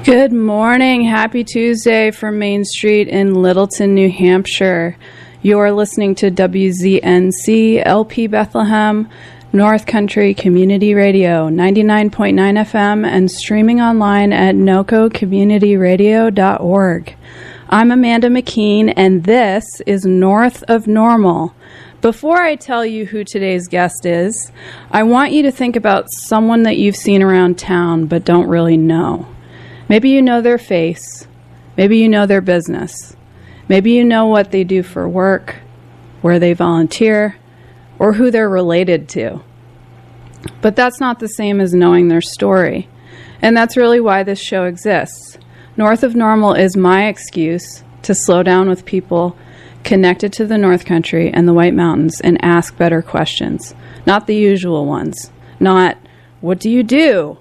Good morning. Happy Tuesday from Main Street in Littleton, New Hampshire. You're listening to WZNC LP Bethlehem, North Country Community Radio, 99.9 FM, and streaming online at nococommunityradio.org. I'm Amanda McKeen, and this is North of Normal. Before I tell you who today's guest is, I want you to think about someone that you've seen around town but don't really know. Maybe you know their face. Maybe you know their business. Maybe you know what they do for work, where they volunteer, or who they're related to. But that's not the same as knowing their story. And that's really why this show exists. North of Normal is my excuse to slow down with people connected to the North Country and the White Mountains and ask better questions. Not the usual ones. Not, what do you do?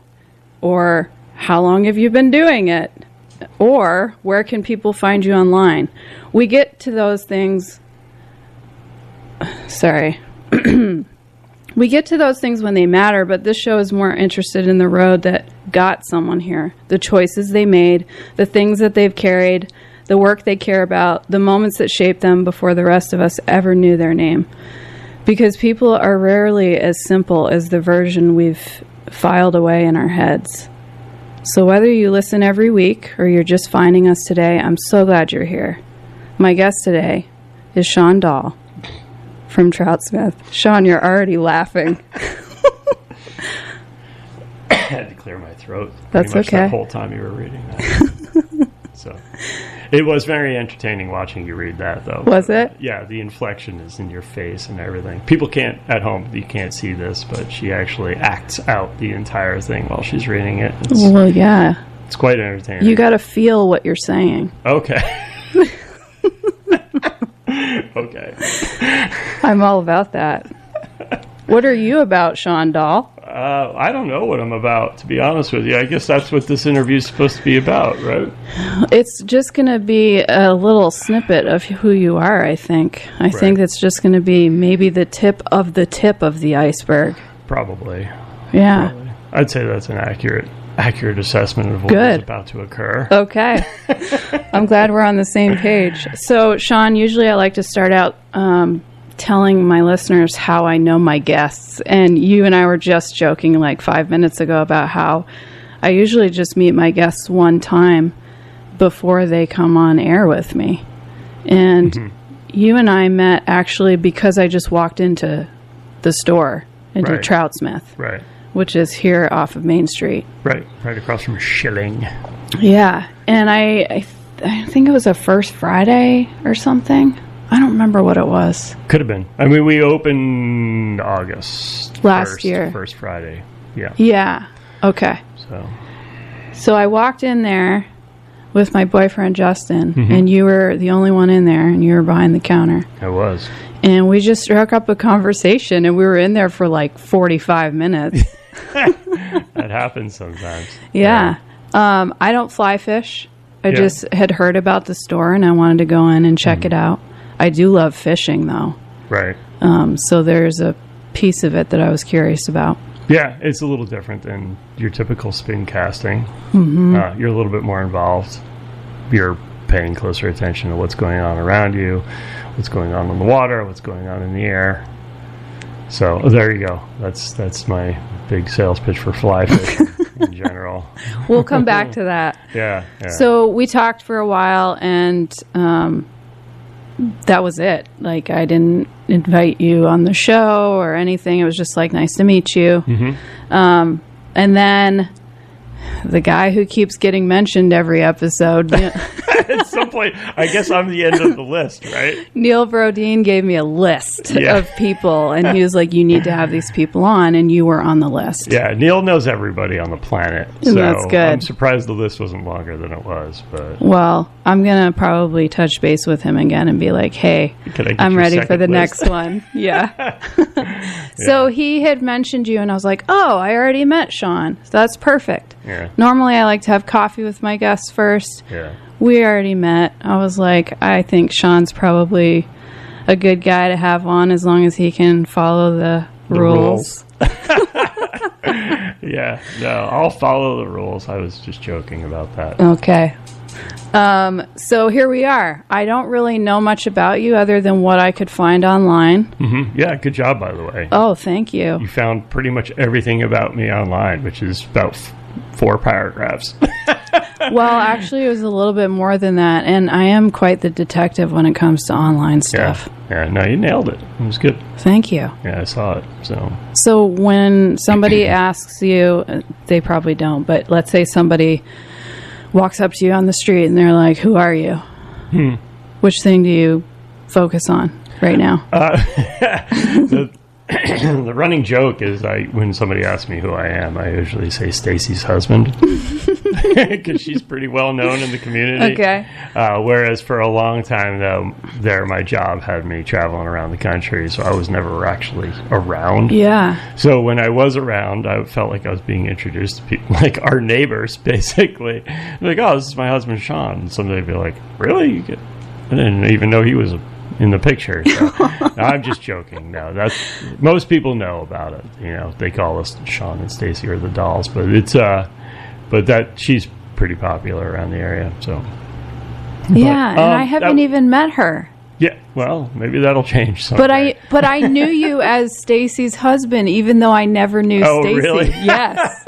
Or, how long have you been doing it? Or, where can people find you online? We get to those things... Sorry. We get to those things when they matter, but this show is more interested in the road that got someone here. The choices they made, the things that they've carried, the work they care about, the moments that shaped them before the rest of us ever knew their name. Because people are rarely as simple as the version we've filed away in our heads. So whether you listen every week or you're just finding us today, I'm so glad you're here. My guest today is Sean Doll from Troutsmith. Sean, you're already laughing. I had to clear my throat. That's pretty much okay. The whole time you were reading that. So it was very entertaining watching you read that, though. Was it? Yeah, the inflection is in your face and everything. People can't, at home, you can't see this, but she actually acts out the entire thing while she's reading it. Well, yeah. It's quite entertaining. You got to feel what you're saying. Okay. Okay. I'm all about that. What are you about, Sean Doll? I don't know what I'm about, to be honest with you. I guess that's what this interview is supposed to be about, right? It's just going to be a little snippet of who you are, I think. I think it's just going to be maybe the tip of the iceberg. Probably. Yeah. Probably. I'd say that's an accurate assessment of what is about to occur. Okay. I'm glad we're on the same page. So, Sean, usually I like to start out telling my listeners how I know my guests. And you and I were just joking like 5 minutes ago about how I usually just meet my guests one time before they come on air with me. And you and I met actually because I just walked into the store, into Troutsmith. Right. Which is here off of Main Street. Right across from Schilling. Yeah, and I think it was a First Friday or something. I don't remember what it was. Could have been. I mean, we opened August last year. First Friday. Yeah. Yeah. Okay. So I walked in there with my boyfriend Justin, and you were the only one in there, and you were behind the counter. I was. And we just struck up a conversation, and we were in there for like 45 minutes. That happens sometimes. Yeah. I don't fly fish. I just had heard about the store, and I wanted to go in and check it out. I do love fishing, though. Right. So there's a piece of it that I was curious about. Yeah, it's a little different than your typical spin casting. You're a little bit more involved. You're paying closer attention to what's going on around you, what's going on in the water, what's going on in the air. So there you go. That's my big sales pitch for fly fishing in general. We'll come back to that. Yeah. So we talked for a while, and that was it. Like, I didn't invite you on the show or anything. It was just like, nice to meet you. And then the guy who keeps getting mentioned every episode. At some point, I guess I'm the end of the list, right? Neil Brodeen gave me a list of people, and he was like, you need to have these people on, and you were on the list. Yeah, Neil knows everybody on the planet. So that's good. I'm surprised the list wasn't longer than it was. But well, I'm going to probably touch base with him again and be like, hey, I'm ready for the next one. Yeah. So he had mentioned you, and I was like, oh, I already met Sean. So that's perfect. Yeah. Normally, I like to have coffee with my guests first. Yeah. We already met. I was like, I think Sean's probably a good guy to have on as long as he can follow the rules. Yeah, no, I'll follow the rules. I was just joking about that. Okay. So here we are. I don't really know much about you other than what I could find online. Mm-hmm. Yeah, good job, by the way. Oh, thank you. You found pretty much everything about me online, which is about 4 paragraphs. Well, actually, it was a little bit more than that, and I am quite the detective when it comes to online stuff. Yeah, no, you nailed it. It was good. Thank you. Yeah, I saw it. So when somebody asks you, they probably don't, but let's say somebody walks up to you on the street and they're like, who are you? Which thing do you focus on right now? The running joke is when somebody asks me who I am, I usually say Stacy's husband because she's pretty well known in the community. Okay. Whereas for a long time, though, my job had me traveling around the country, so I was never actually around. Yeah. So when I was around, I felt like I was being introduced to people, like our neighbors, basically. Like, oh, this is my husband, Sean. And somebody would be like, really? I didn't even know he was in the picture. So I'm just joking. No, most people know about it. You know, they call us Sean and Stacy or the Dolls, but she's pretty popular around the area. So yeah, and I haven't even met her. Yeah, well, maybe that'll change someday. But I knew you as Stacy's husband, even though I never knew Stacy. Really? Yes.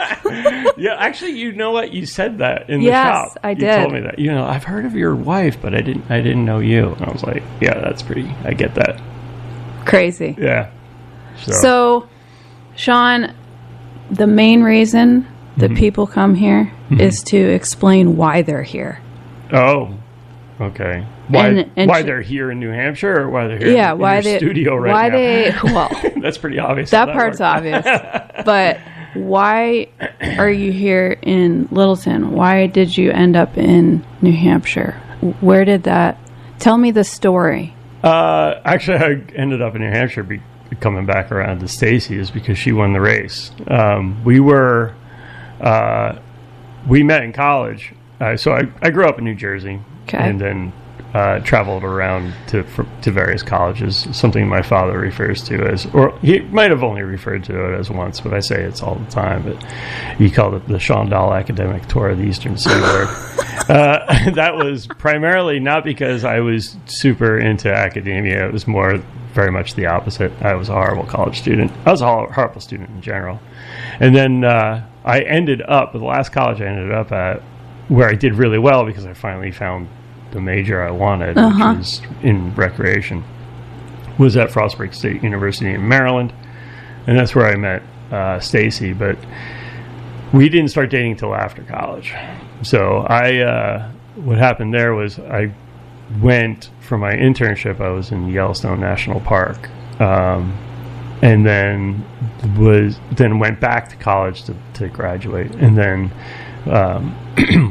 Yeah, actually, you know what? You said that in the shop. Yes, I did. You told me that. You know, I've heard of your wife, but I didn't know you. And I was like, yeah, that's pretty. I get that. Crazy. Yeah. So Sean, the main reason that people come here is to explain why they're here. Oh, okay. Why they're here in New Hampshire, or why they're here in your studio right now? Well, that's pretty obvious. That part's obvious. But why are you here in Littleton? Why did you end up in New Hampshire? Where did that... Tell me the story. Actually, I ended up in New Hampshire coming back around to Stacy is because she won the race. We met in college. So I grew up in New Jersey. Okay. And then traveled around to various colleges, something my father refers to as, or he might have only referred to it as once, but I say it's all the time, but he called it the Sean Doll Academic Tour of the Eastern Seaboard. That was primarily not because I was super into academia. It was more very much the opposite. I was a horrible college student. I was a horrible student in general. And then I ended up, the last college I ended up at, where I did really well because I finally found the major I wanted, which was in recreation, was at Frostburg State University in Maryland. And that's where I met Stacy, but we didn't start dating till after college. So what happened there was I went for my internship. I was in Yellowstone National Park, and then went back to college to graduate, and then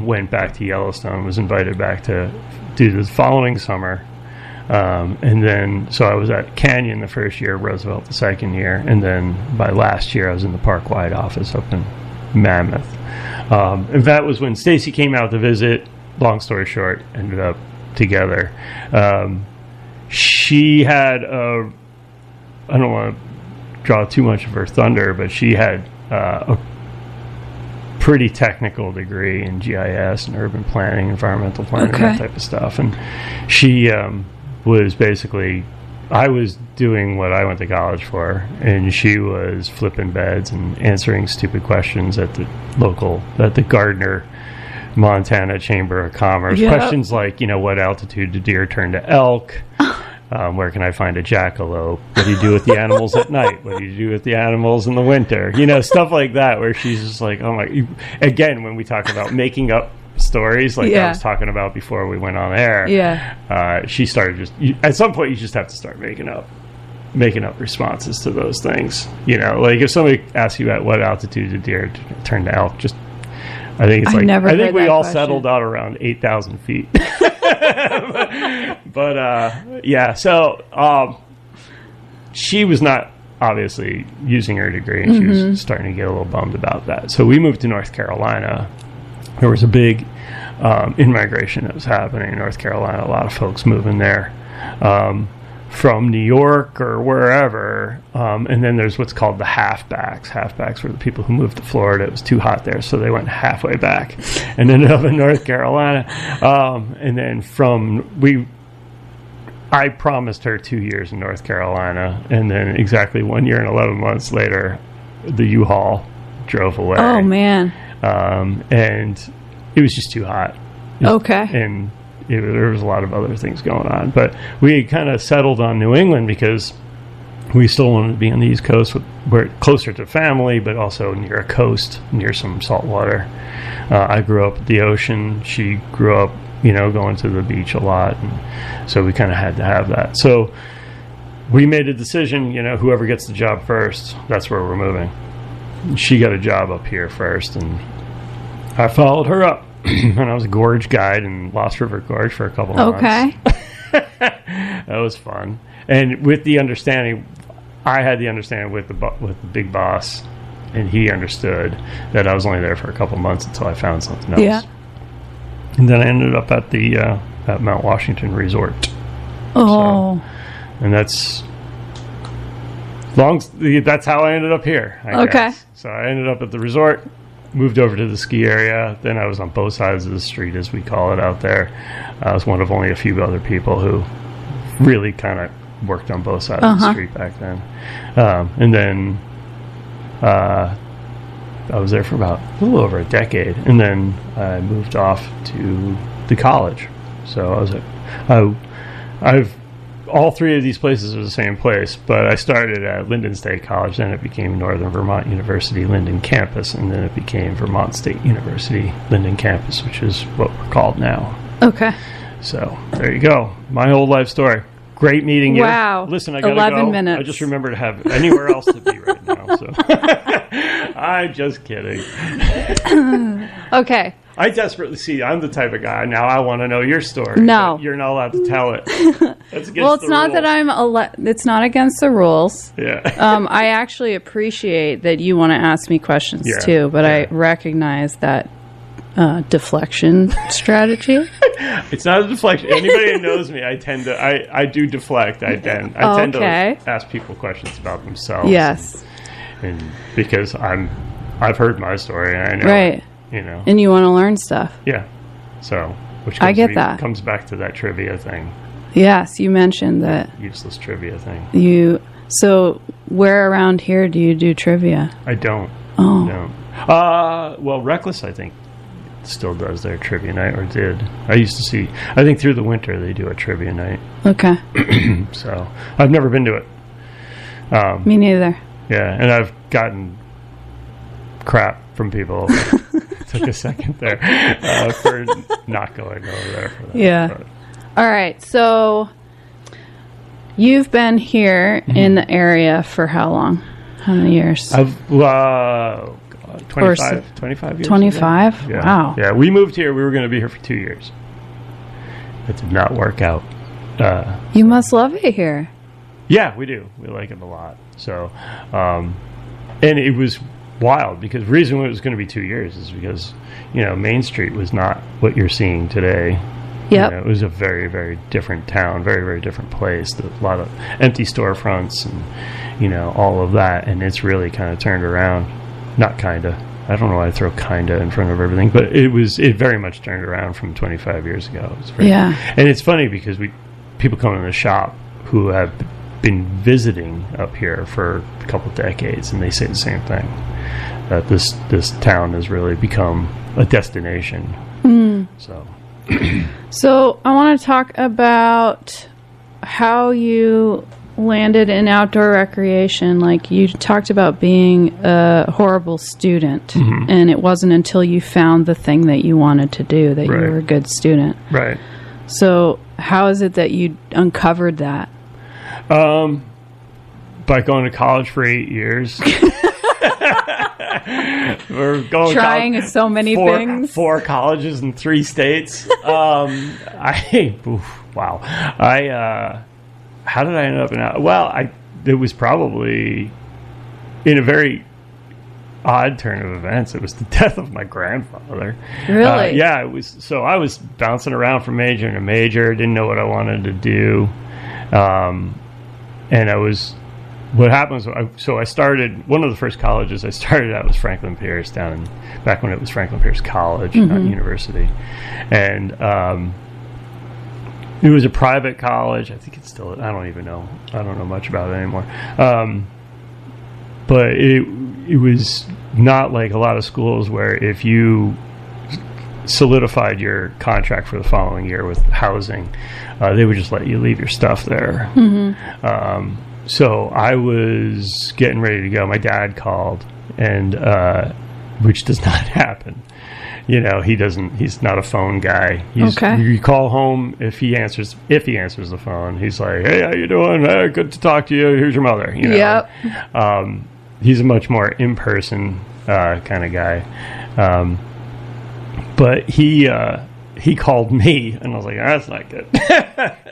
went back to Yellowstone. Was invited back to do the following summer, and then so I was at Canyon the first year, Roosevelt the second year, and then by last year I was in the park-wide office up in Mammoth. And that was when Stacy came out to visit. Long story short, ended up together. She had I don't want to draw too much of her thunder, but she had a pretty technical degree in GIS and urban planning, environmental planning, that type of stuff. And she was basically, I was doing what I went to college for, and she was flipping beds and answering stupid questions at the Gardner, Montana Chamber of Commerce. Yep. Questions like, what altitude do deer turn to elk? Where can I find a jackalope? What do you do with the animals at night? What do you do with the animals in the winter? Stuff like that, where she's just like, oh my... Again, when we talk about making up stories, like I was talking about before we went on air, she started at some point, you just have to start making up responses to those things. Like if somebody asks you at what altitude do deer turn to elk, I think we all settled out around 8,000 feet. But so she was not obviously using her degree, and she was starting to get a little bummed about that. So we moved to North Carolina. There was a big in-migration that was happening in North Carolina. A lot of folks moving there from New York or wherever. And then there's what's called the halfbacks. Halfbacks were the people who moved to Florida. It was too hot there, so they went halfway back and ended up in North Carolina. And then I promised her 2 years in North Carolina, and then exactly 1 year and 11 months later, the U-Haul drove away. Oh, man. And it was just too hot. Okay. And there was a lot of other things going on. But we kind of settled on New England because we still wanted to be on the East Coast, we're closer to family, but also near a coast, near some salt water. I grew up at the ocean. She grew up, going to the beach a lot. And so we kind of had to have that. So we made a decision, whoever gets the job first, that's where we're moving. She got a job up here first, and I followed her up. And I was a gorge guide in Lost River Gorge for a couple of months. That was fun. And with the understanding, I had the understanding with the big boss, and he understood that I was only there for a couple of months until I found something else. Yeah. And then I ended up at the at Mount Washington Resort. Oh. So, and that's how I ended up here, I guess. So I ended up at the resort, moved over to the ski area. Then I was on both sides of the street, as we call it out there. I was one of only a few other people who really kind of worked on both sides of the street back then. And then I was there for about a little over a decade. And then I moved off to the college. So I've all three of these places are the same place, but I started at Linden State College, then it became Northern Vermont University Linden Campus, and then it became Vermont State University Linden Campus, which is what we're called now. Okay. So there you go. My whole life story. Great meeting you. Wow. Listen, I gotta 11 go. minutes. I just remember to have anywhere else to be right now. So I'm just kidding. Okay. I desperately see. I'm the type of guy. Now I want to know your story. No, you're not allowed to tell it. That's against it's not rules. that it's not against the rules. Yeah. I actually appreciate that you want to ask me questions too, but I recognize that deflection strategy. It's not a deflection. Anybody who knows me, I do deflect. I tend to ask people questions about themselves. Yes. And because I've heard my story, and I know. Right. And you want to learn stuff. Yeah. So, I get that. Comes back to that trivia thing. Yes, you mentioned that. Useless trivia thing. So where around here do you do trivia? I don't. Oh. No. Well, Reckless, I think, still does their trivia night, or did. I used to see, I think through the winter they do a trivia night. Okay. So, I've never been to it. Me neither. Yeah, and I've gotten crap from people. Took a second there for not going over there for that. Yeah. But. All right. So you've been here in the area for how long? How many years? I've 25 years. 25? Yeah. Wow. Yeah, we moved here. We were going to be here for 2 years. It did not work out. You must love it here. Yeah, we do. We like it a lot. So, and it was wild because the reason it was going to be 2 years is because, Main Street was not what you're seeing today. Yep. It was a very, very different town, very, very different place. A lot of empty storefronts and, all of that. And it's really kind of turned around. Not kind of. I don't know why I throw kind of in front of everything, but it very much turned around from 25 years ago. And it's funny because people come in the shop who have been visiting up here for a couple of decades, and they say the same thing, that this town has really become a destination. So I want to talk about how you landed in outdoor recreation. Like, you talked about being a horrible student, and it wasn't until you found the thing that you wanted to do that you were a good student. Right. So how is it that you uncovered that? By going to college for 8 years. We're going trying so many things. 4 colleges in 3 states. Wow. How did I end up in? Well, it was probably in a very odd turn of events. It was the death of my grandfather. Really? Yeah. It was. So I was bouncing around from major to major. Didn't know what I wanted to do. what happened was, I started, one of the first colleges I started at was Franklin Pierce back when it was Franklin Pierce College, not university. And it was a private college. I think it's still, I don't know much about it anymore. But it was not like a lot of schools where if you solidified your contract for the following year with housing, they would just let you leave your stuff there. So I was getting ready to go. My dad called, and which does not happen. He's not a phone guy. You call home if he answers the phone. He's like, "Hey, how you doing? Hey, good to talk to you. Here's your mother." Yep. He's a much more in-person kind of guy. But he called me, and I was like, that's not good.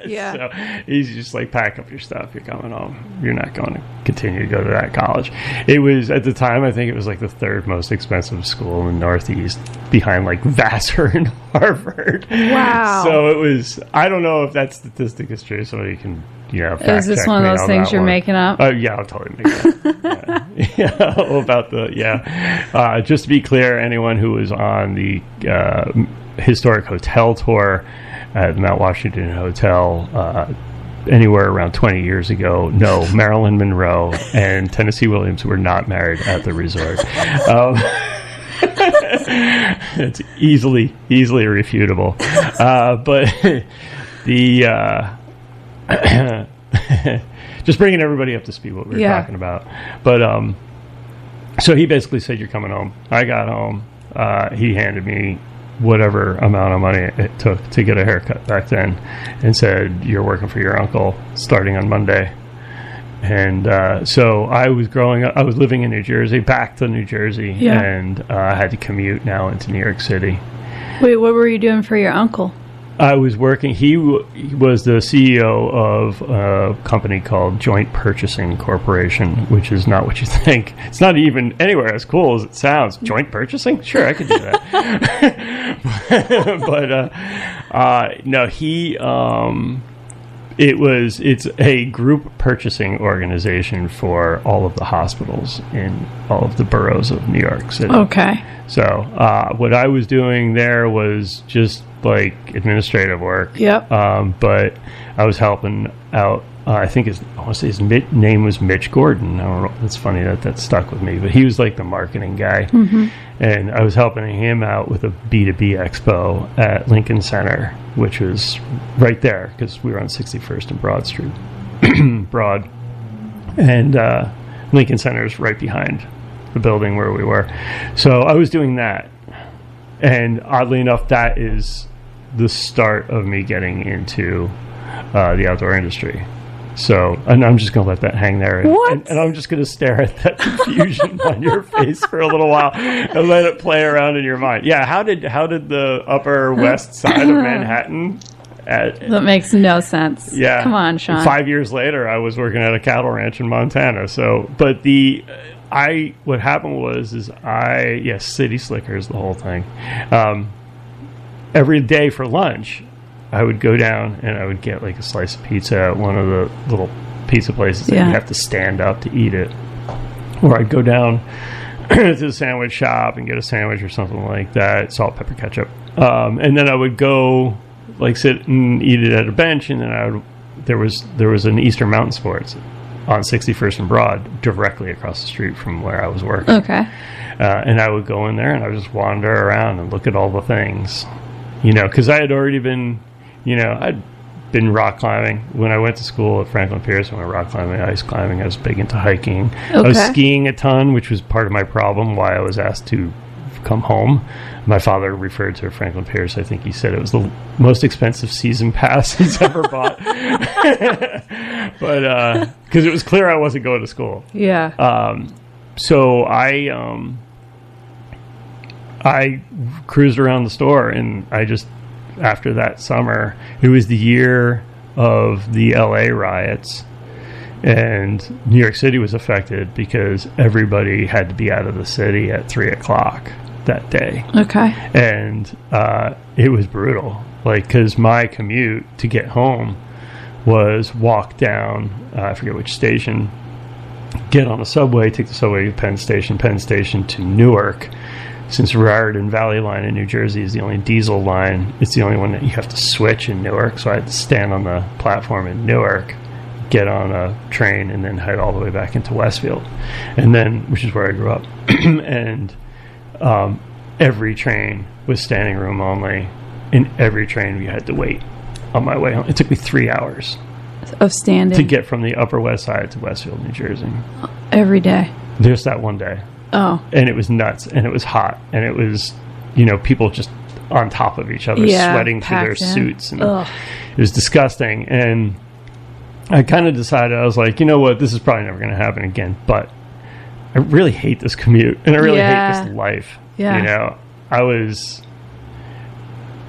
Yeah. So he's just like, pack up your stuff. You're coming home. You're not going to continue to go to that college. It was, at the time, I think it was like the third most expensive school in the Northeast, behind like Vassar and Harvard. Wow. So it was, I don't know if that statistic is true. Somebody can, fact check. Is this one of those things you're making up? Oh, yeah, I'll totally make it up. Just to be clear, anyone who was on the historic hotel tour at Mount Washington Hotel anywhere around 20 years ago, no, Marilyn Monroe and Tennessee Williams were not married at the resort. It's easily refutable. But the just bringing everybody up to speed what we were talking about. But so he basically said, "You're coming home." I got home. He handed me whatever amount of money it took to get a haircut back then, and said, "You're working for your uncle starting on Monday." And so I was growing up. I was living in New Jersey, back to New Jersey, and I had to commute now into New York City. Wait, what were you doing for your uncle? I was working. He was the CEO of a company called Joint Purchasing Corporation, which is not what you think. It's not even anywhere as cool as it sounds. Joint purchasing? Sure, I could do that. But no, it's a group purchasing organization for all of the hospitals in all of the boroughs of New York City. Okay. So what I was doing there was just like administrative work. Yep. But I was helping out. I want to say his name was Mitch Gordon. I don't know. It's funny that stuck with me, but he was like the marketing guy. Mm-hmm. And I was helping him out with a B2B expo at Lincoln Center, which was right there because we were on 61st and Broad Street. Broad. And Lincoln Center is right behind the building where we were. So I was doing that. And oddly enough, that is the start of me getting into the outdoor industry. So, and I'm just going to let that hang there. And I'm just going to stare at that confusion on your face for a little while and let it play around in your mind. Yeah, how did the Upper West Side of Manhattan... that makes no sense. Yeah. Come on, Sean. 5 years later, I was working at a cattle ranch in Montana. So, but what happened was City Slickers, the whole thing. Every day for lunch, I would go down and I would get like a slice of pizza at one of the little pizza places that you have to stand up to eat it. Or I'd go down to the sandwich shop and get a sandwich or something like that, salt, pepper, ketchup. And then I would go like sit and eat it at a bench, and then there was an Eastern Mountain Sports on 61st and Broad directly across the street from where I was working. Okay. And I would go in there and I would just wander around and look at all the things, because I had already been, I'd been rock climbing. When I went to school at Franklin Pierce, I went rock climbing, ice climbing. I was big into hiking. Okay. I was skiing a ton, which was part of my problem, why I was asked to come home. My father referred to Franklin Pierce. I think he said it was the most expensive season pass he's ever bought. But because it was clear I wasn't going to school. Yeah. So I cruised around the store, and I just, after that summer, it was the year of the LA riots, and New York City was affected because everybody had to be out of the city at 3:00 that day. Okay. And it was brutal, because my commute to get home was walk down, I forget which station, get on the subway, take the subway to Penn Station to Newark. Since Raritan Valley Line in New Jersey is the only diesel line, it's the only one that you have to switch in Newark. So I had to stand on the platform in Newark, get on a train, and then head all the way back into Westfield, and then, which is where I grew up. And every train was standing room only. In every train, we had to wait on my way home. It took me 3 hours of standing to get from the Upper West Side to Westfield, New Jersey. Every day. Just that one day. Oh. And it was nuts, and it was hot, and it was, people just on top of each other, sweating through their suits. And it was disgusting. And I kind of decided, I was like, you know what, this is probably never going to happen again, but I really hate this commute, and I really hate this life. Yeah.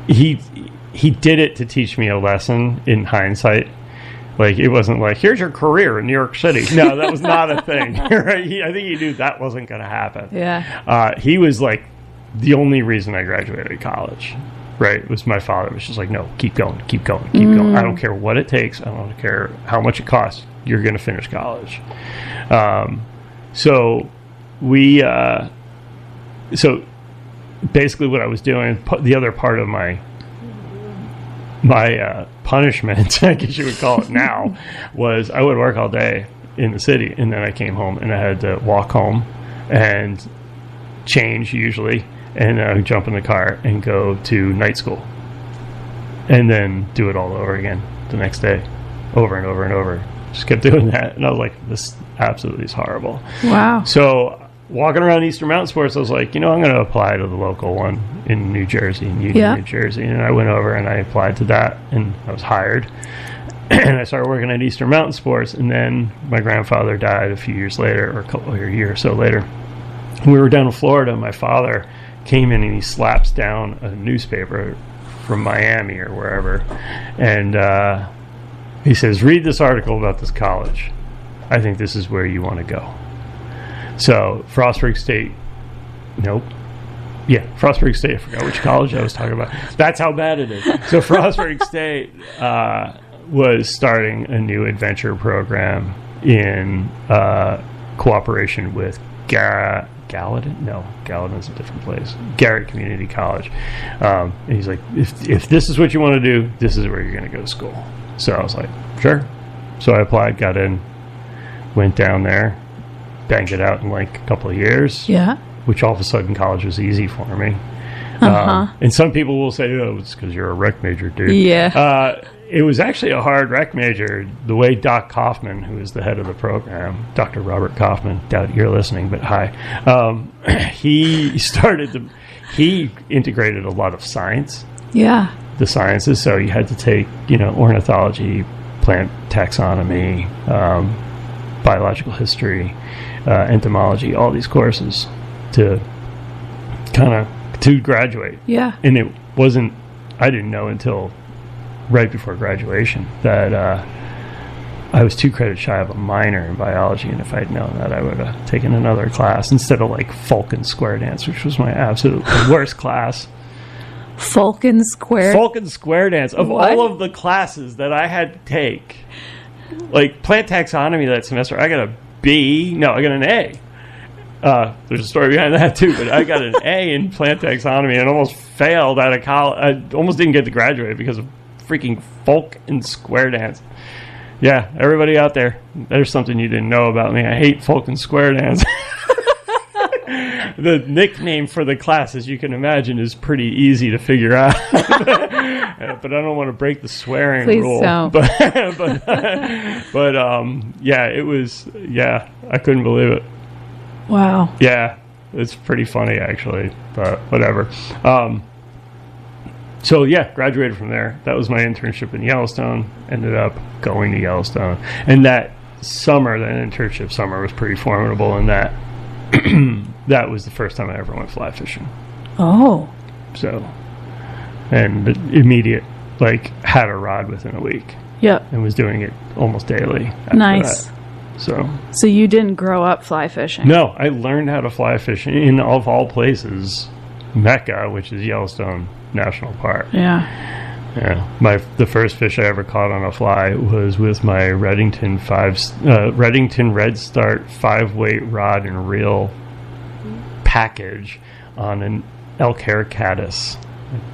He did it to teach me a lesson in hindsight. Like, it wasn't like, here's your career in New York City. No, that was not a thing. Right? I think he knew that wasn't going to happen. Yeah. He was like the only reason I graduated college. Right? It was my father. It was just like, no, keep going. I don't care what it takes. I don't care how much it costs. You're going to finish college. So basically what I was doing, the other part of my punishment, I guess you would call it now, was I would work all day in the city, and then I came home and I had to walk home and change usually, and I would jump in the car and go to night school, and then do it all over again the next day, over and over and over. Just kept doing that, and I was like, this absolutely is horrible. Wow. So walking around Eastern Mountain Sports, I was like, I'm going to apply to the local one in New Jersey, in Union, New Jersey. And I went over and I applied to that, and I was hired. And I started working at Eastern Mountain Sports. And then my grandfather died a few years later, or a year or so later. We were down in Florida, and my father came in and he slaps down a newspaper from Miami or wherever. And he says, read this article about this college. I think this is where you want to go. So, Frostburg State, nope. Yeah, Frostburg State, I forgot which college I was talking about. That's how bad it is. So, Frostburg State was starting a new adventure program in cooperation with Gallatin? No, Gallatin's a different place. Garrett Community College. And he's like, if this is what you want to do, this is where you're going to go to school. So, I was like, sure. So, I applied, got in, went down there. Banged it out in like a couple of years. Yeah. Which all of a sudden college was easy for me. And some people will say, oh, it's because you're a rec major, dude. Yeah. It was actually a hard rec major. The way Doc Kaufman, who is the head of the program, Dr. Robert Kaufman, doubt you're listening, but hi. He integrated a lot of science. Yeah. The sciences. So you had to take, ornithology, plant taxonomy, biological history, entomology, all these courses to graduate. Yeah. And it wasn't, I didn't know until right before graduation that I was 2 credits shy of a minor in biology, and if I'd known that, I would have taken another class instead of like folk and square dance, which was my absolute worst class. Folk and square dance. Of all of the classes that I had to take, like plant taxonomy that semester, I got a B. No, I got an A. There's a story behind that too, but I got an A in plant taxonomy and almost failed out of college. I almost didn't get to graduate because of freaking folk and square dance. Yeah, everybody out there, there's something you didn't know about me. I hate folk and square dance. The nickname for the class, as you can imagine, is pretty easy to figure out. But I don't want to break the swearing rule. Don't. But yeah, it was, I couldn't believe it. Wow. Yeah, it's pretty funny, actually, but whatever. So, yeah, graduated from there. That was my internship in Yellowstone. Ended up going to Yellowstone. And that internship summer was pretty formidable in that that was the first time I ever went fly fishing. Oh. So, and immediate, had a rod within a week. Yep. And was doing it almost daily. Nice. That. So you didn't grow up fly fishing? No, I learned how to fly fish in, of all places, Mecca, which is Yellowstone National Park. Yeah. Yeah, the first fish I ever caught on a fly was with my Reddington Red Start 5-weight rod and reel package on an elk hair caddis.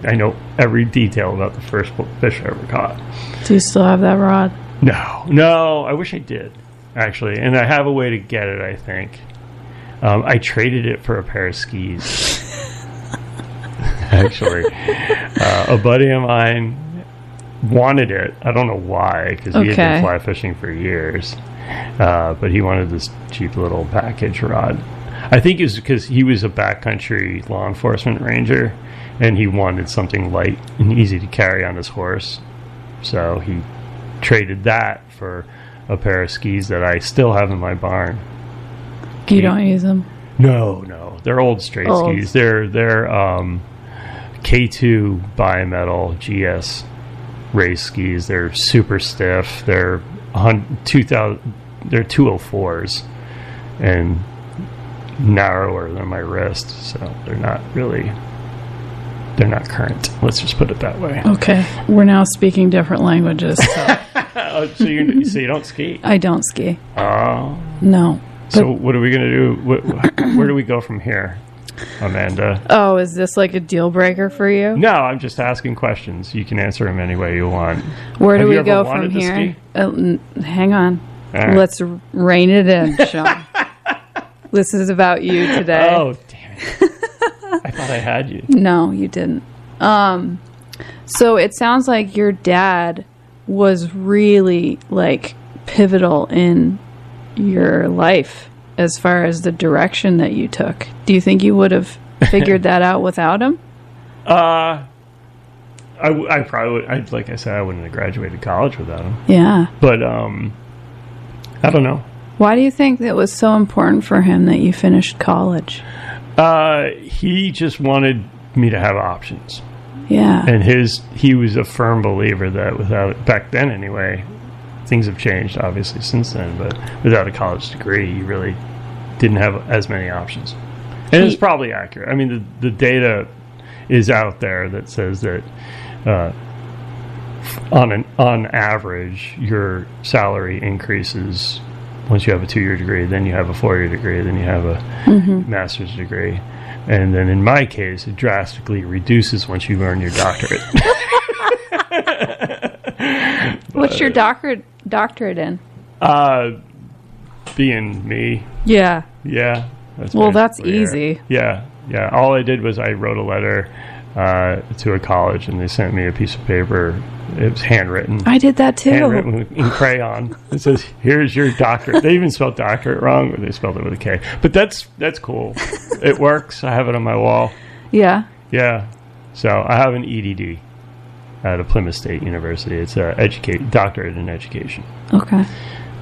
I know every detail about the first fish I ever caught. Do you still have that rod? No, I wish I did, actually, and I have a way to get it, I think. I traded it for a pair of skis. Actually, a buddy of mine wanted it. I don't know why, because he had been fly fishing for years. But he wanted this cheap little package rod. I think it was because he was a backcountry law enforcement ranger, and he wanted something light and easy to carry on his horse. So he traded that for a pair of skis that I still have in my barn. You don't use them? No. They're old straight skis. They're K2 bimetal GS race skis. They're super stiff. They're 204s and narrower than my wrist, so they're not current. Let's just put it that way. Okay, we're now speaking different languages. So, so you don't ski? I don't ski. Oh, no. So what are we going to do? Where do we go from here, Amanda? Oh, is this like a deal breaker for you? No, I'm just asking questions. You can answer them any way you want. Where do we go from here? Hang on. Right. Let's rein it in, Sean. This is about you today. Oh, damn it. I thought I had you. No, you didn't. So it sounds like your dad was really like pivotal in your life as far as the direction that you took. Do you think you would have figured that out without him? I probably would. Like I said, I wouldn't have graduated college without him. Yeah. But I don't know. Why do you think that was so important for him that you finished college? He just wanted me to have options. Yeah. And he was a firm believer that back then anyway, things have changed obviously since then, but without a college degree, you really didn't have as many options. And it's probably accurate. I mean, the data is out there that says that on average, your salary increases once you have a 2-year degree, then you have a 4-year degree, then you have a master's degree. And then in my case, it drastically reduces once you earn your doctorate. What's your doctorate in? Being me. Yeah. Yeah. That's easy. Yeah. All I did was I wrote a letter to a college, and they sent me a piece of paper. It was handwritten. I did that too. Handwritten in crayon. It says, "Here's your doctorate." They even spelled doctorate wrong, or they spelled it with a K. But that's cool. It works. I have it on my wall. Yeah. Yeah. So I have an EDD at a Plymouth State University. It's a doctorate in education. Okay.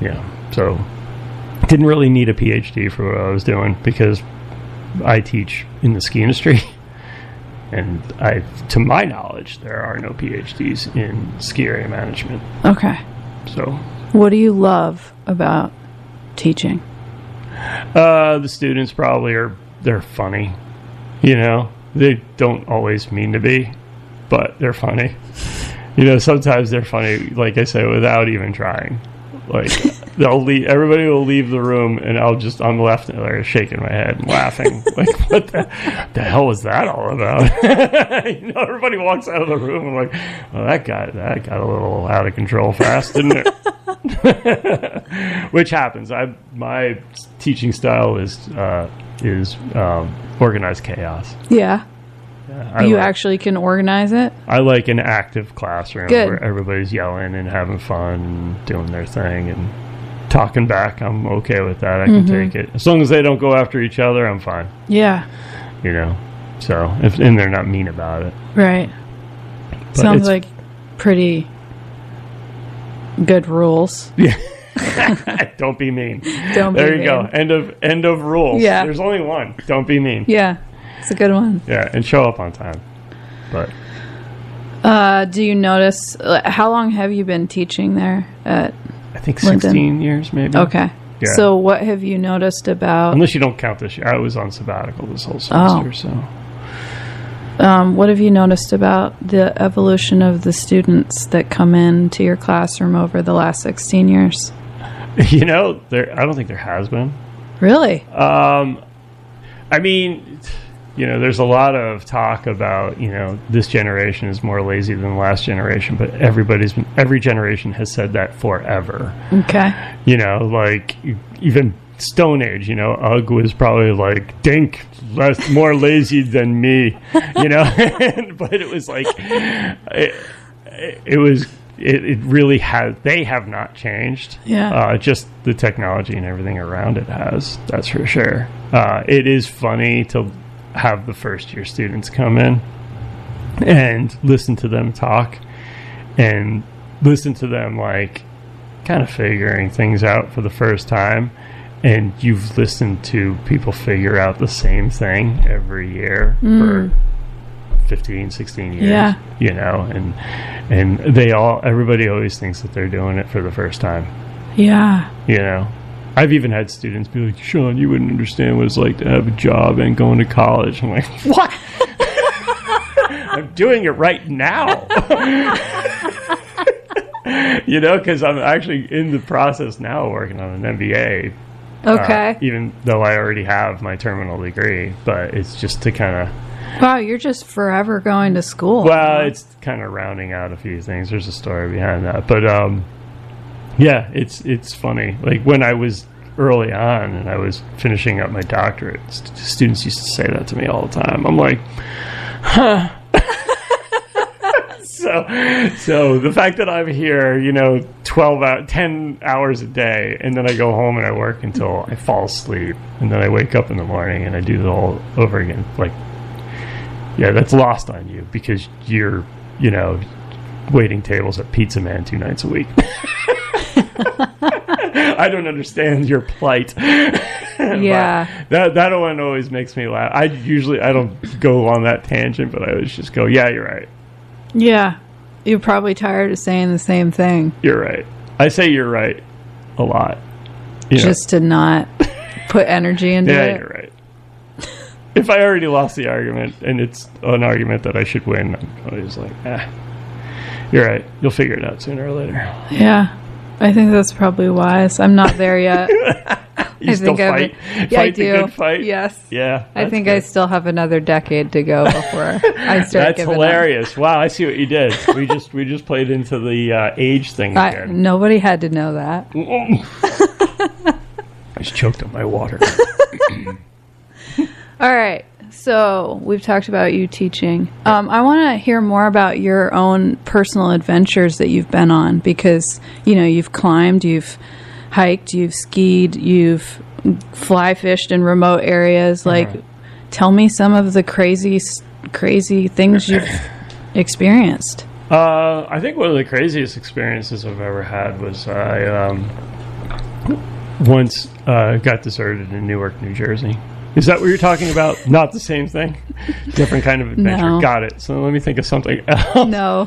Yeah. So didn't really need a PhD for what I was doing because I teach in the ski industry. And to my knowledge, there are no PhDs in ski area management. Okay. So, what do you love about teaching? The students they're funny. You know, they don't always mean to be, but they're funny. You know, sometimes they're funny, like I said, without even trying. Like everybody will leave the room, and I'm left there shaking my head and laughing. Like, what the hell was that all about? You know, everybody walks out of the room and like, well, that got a little out of control fast, didn't it? Which happens. My teaching style is organized chaos. Yeah. You actually can organize it? I like an active classroom. Good. Where everybody's yelling and having fun and doing their thing and talking back. I'm okay with that. I can take it. As long as they don't go after each other, I'm fine. Yeah. You know, so and they're not mean about it. Right. But sounds like pretty good rules. Yeah. Don't be mean. Don't be mean. There you go. End of rules. Yeah. There's only one. Don't be mean. Yeah. It's a good one. Yeah, and show up on time. But do you notice how long have you been teaching there at I think 16 years maybe. Okay. Yeah. So what have you noticed about unless you don't count this year. I was on sabbatical this whole semester, so What have you noticed about the evolution of the students that come into your classroom over the last 16 years? I don't think there has been. Really? There's a lot of talk about, this generation is more lazy than the last generation, but every generation has said that forever. Okay. Even Stone Age, Ugg was probably like, Dink, more lazy than me, but it was like, it really has, they have not changed. Yeah. Just the technology and everything around it has, that's for sure. It is funny to have the first year students come in and listen to them talk and listen to them like kind of figuring things out for the first time. And you've listened to people figure out the same thing every year for 15, 16 years. Yeah. And everybody always thinks that they're doing it for the first time. Yeah. I've even had students be like, Sean, you wouldn't understand what it's like to have a job and going to college. I'm like, what? I'm doing it right now. Because I'm actually in the process now working on an MBA. Okay. Even though I already have my terminal degree, but it's just to kind of... Wow, you're just forever going to school. Well, it's kind of rounding out a few things. There's a story behind that. But, yeah, it's funny. Like, when I was early on and I was finishing up my doctorate, students used to say that to me all the time. I'm like, huh. So the fact that I'm here, 10 hours a day, and then I go home and I work until I fall asleep, and then I wake up in the morning and I do it all over again. Like, yeah, that's lost on you because you're, waiting tables at Pizza Man 2 nights a week. I don't understand your plight. Yeah. That one always makes me laugh. I don't go on that tangent, but I always just go, yeah, you're right. Yeah. You're probably tired of saying the same thing. You're right. I say you're right a lot. Just to not put energy into it. Yeah, you're right. If I already lost the argument and it's an argument that I should win, I'm always like, you're right. You'll figure it out sooner or later. Yeah. I think that's probably wise. I'm not there yet. You still fight? Yeah, I do. The good fight? Yes. Yeah. I think good. I still have another decade to go before I start giving hilarious. up. Wow, I see what you did. We just played into the age thing again. Nobody had to know that. I just choked on my water. All right. So we've talked about you teaching. I want to hear more about your own personal adventures that you've been on because, you've climbed, you've hiked, you've skied, you've fly fished in remote areas. Tell me some of the crazy things you've experienced. I think one of the craziest experiences I've ever had was I once got deserted in Newark, New Jersey. Is that what you're talking about? Not the same thing? Different kind of adventure. No. Got it. So let me think of something else. No.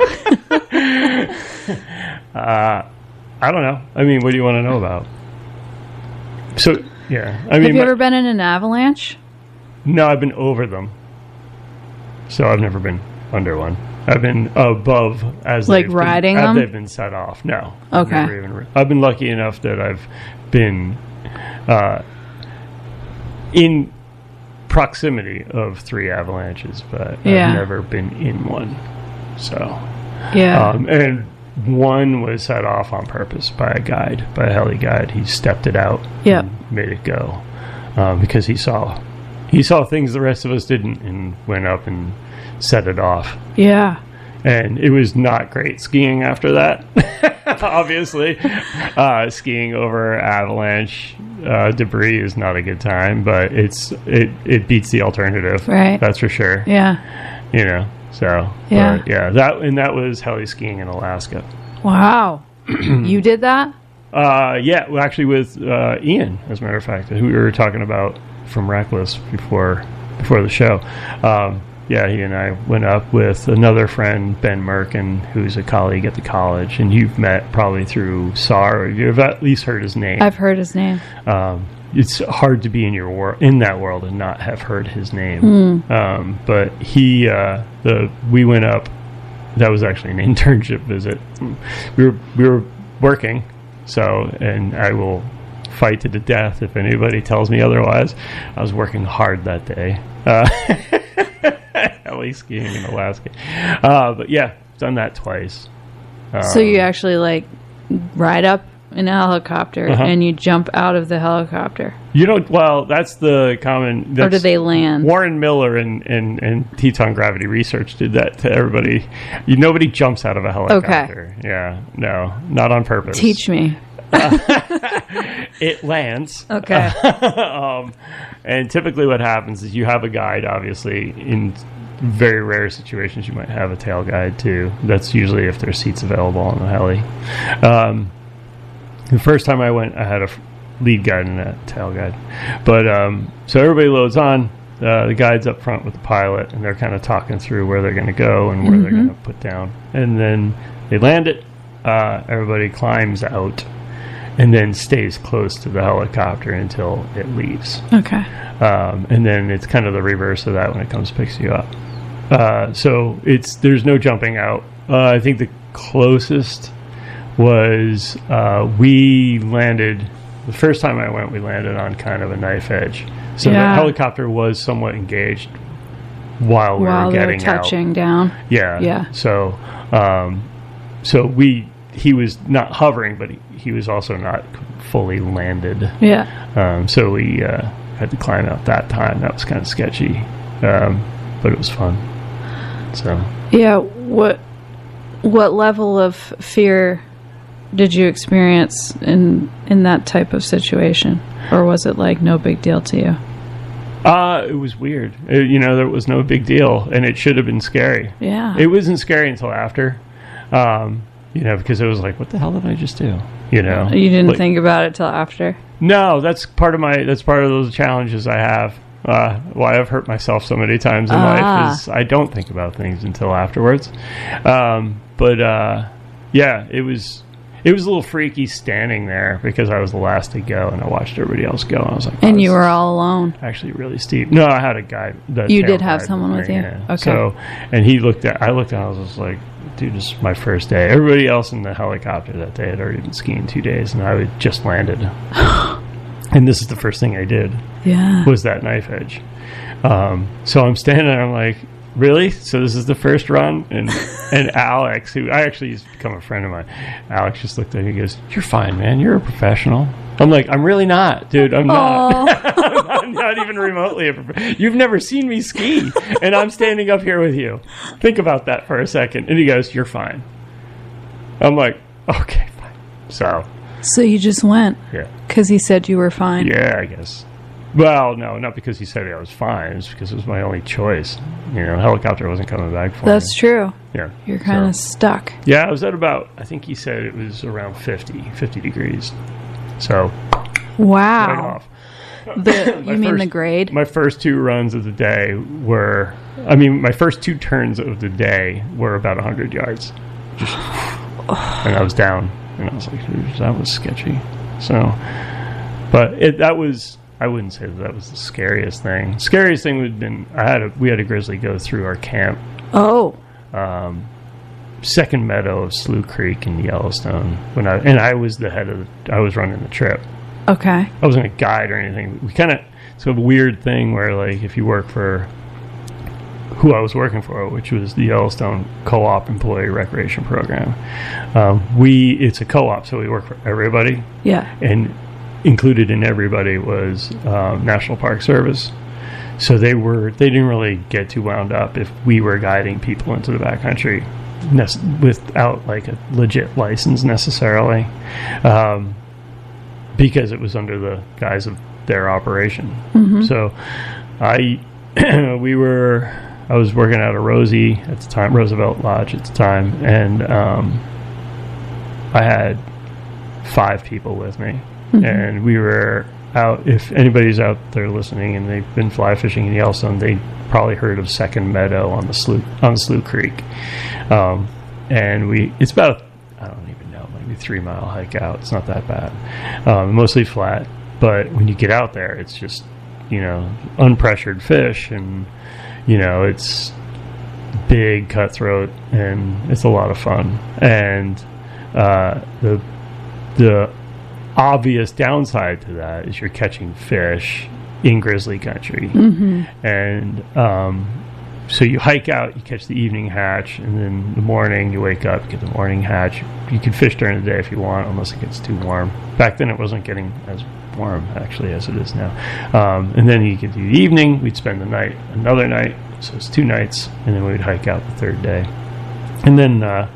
I don't know. I mean, what do you want to know about? So, yeah. Have you ever been in an avalanche? No, I've been over them. So I've never been under one. I've been above as riding them? They've been set off. No. Okay. I've been lucky enough that I've been in proximity of 3 avalanches, but I've never been in one. So, yeah. And one was set off on purpose by a guide, by a heli guide. He stepped it out, and made it go because he saw things the rest of us didn't, and went up and set it off. Yeah. And it was not great skiing after that. Obviously, skiing over avalanche debris is not a good time, but it beats the alternative. Right. That's for sure. Yeah. So yeah. That was heli skiing in Alaska. Wow. You did that? Yeah. Well, actually, with Ian, as a matter of fact, who we were talking about from Reckless before the show. Yeah, he and I went up with another friend, Ben Merkin, who's a colleague at the college, and you've met probably through SAR, or you've at least heard his name. I've heard his name. it's hard to be in that world and not have heard his name. But we went up. That was actually an internship visit. We were working, and I will fight to the death if anybody tells me otherwise. I was working hard that day. Heli skiing in Alaska. But yeah, done that twice. So you actually like ride up in a helicopter and you jump out of the helicopter. Well, that's the common... Or do they land? Warren Miller and Teton Gravity Research did that to everybody. Nobody jumps out of a helicopter. Okay. Yeah, no, not on purpose. Teach me. It lands. Okay. And typically what happens is you have a guide, obviously. In very rare situations, you might have a tail guide, too. That's usually if there's seats available on the heli. The first time I went, I had a lead guide and a tail guide. But so everybody loads on. The guide's up front with the pilot, and they're kind of talking through where they're going to go and where they're going to put down. And then they land it. Everybody climbs out and then stays close to the helicopter until it leaves. Okay. And then it's kind of the reverse of that when it comes to picks you up. So there's no jumping out. I think the closest was we landed... The first time I went, we landed on kind of a knife edge. So the helicopter was somewhat engaged while we were getting touching out. Down. Yeah. Yeah. So he was not hovering, but he was also not fully landed. Yeah. So we had to climb out that time. That was kind of sketchy, but it was fun. So. Yeah. What level of fear did you experience in that type of situation, or was it like no big deal to you? It was weird. There was no big deal, and it should have been scary. Yeah. It wasn't scary until after, because it was like, what the hell did I just do? You didn't think about it till after? No, that's part of those challenges I have. Why I've hurt myself so many times in life is I don't think about things until afterwards. Yeah, it was a little freaky standing there because I was the last to go and I watched everybody else go. I was like, and you were all alone. Actually, really steep. No, I had a guy. You did have someone with you. Yeah. Okay. So, and I looked at. I was just like, dude, this is my first day. Everybody else in the helicopter that day had already been skiing 2 days, and I had just landed. And this is the first thing I did. Yeah. Was that knife edge. So I'm standing there. I'm like, really? So this is the first run? And Alex, who I actually used to become a friend of mine, Alex just looked at me and goes, you're fine, man. You're a professional. I'm like, I'm really not, dude. I'm not. I'm not even remotely a professional. You've never seen me ski, and I'm standing up here with you. Think about that for a second. And he goes, you're fine. I'm like, okay, fine. So you just went? Yeah. Because he said you were fine? Yeah, I guess. Well, no, not because he said I was fine. It's because it was my only choice. Helicopter wasn't coming back for me. That's true. Yeah. You're kind of stuck. Yeah, I was at about, I think he said it was around 50 degrees. So, wow. right off. You mean the grade? My first 2 runs of the day my first 2 turns of the day were about 100 yards. And I was down. And I was like, that was sketchy. So, but I wouldn't say that was the scariest thing. Scariest thing would have been we had a grizzly go through our camp. Oh. Second meadow of Slough Creek in Yellowstone. I was I was running the trip. Okay. I wasn't a guide or anything. It's a weird thing where like if you work for who I was working for, which was the Yellowstone Co-op Employee Recreation Program. It's a co-op, so we work for everybody. Yeah. And included in everybody was National Park Service. So they didn't really get too wound up if we were guiding people into the backcountry without like a legit license necessarily, because it was under the guise of their operation. Mm-hmm. So I was working out of Rosie at the time, Roosevelt Lodge at the time, and I had 5 people with me. Mm-hmm. And we were out. If anybody's out there listening and they've been fly fishing in Yellowstone, they probably heard of Second Meadow on the Slough Creek. And it's about I don't even know, maybe 3 mile hike out. It's not that bad. Mostly flat, But when you get out there, it's just, unpressured fish, and, it's big cutthroat, and it's a lot of fun. And the obvious downside to that is you're catching fish in grizzly country. And so you hike out, you catch the evening hatch, and then in the morning you wake up, you get the morning hatch. You can fish during the day if you want, unless it gets too warm. Back then it wasn't getting as warm, actually, as it is now. And then you could do the evening, we'd spend the night, another night, so it's 2 nights, and then we'd hike out the third day. And then I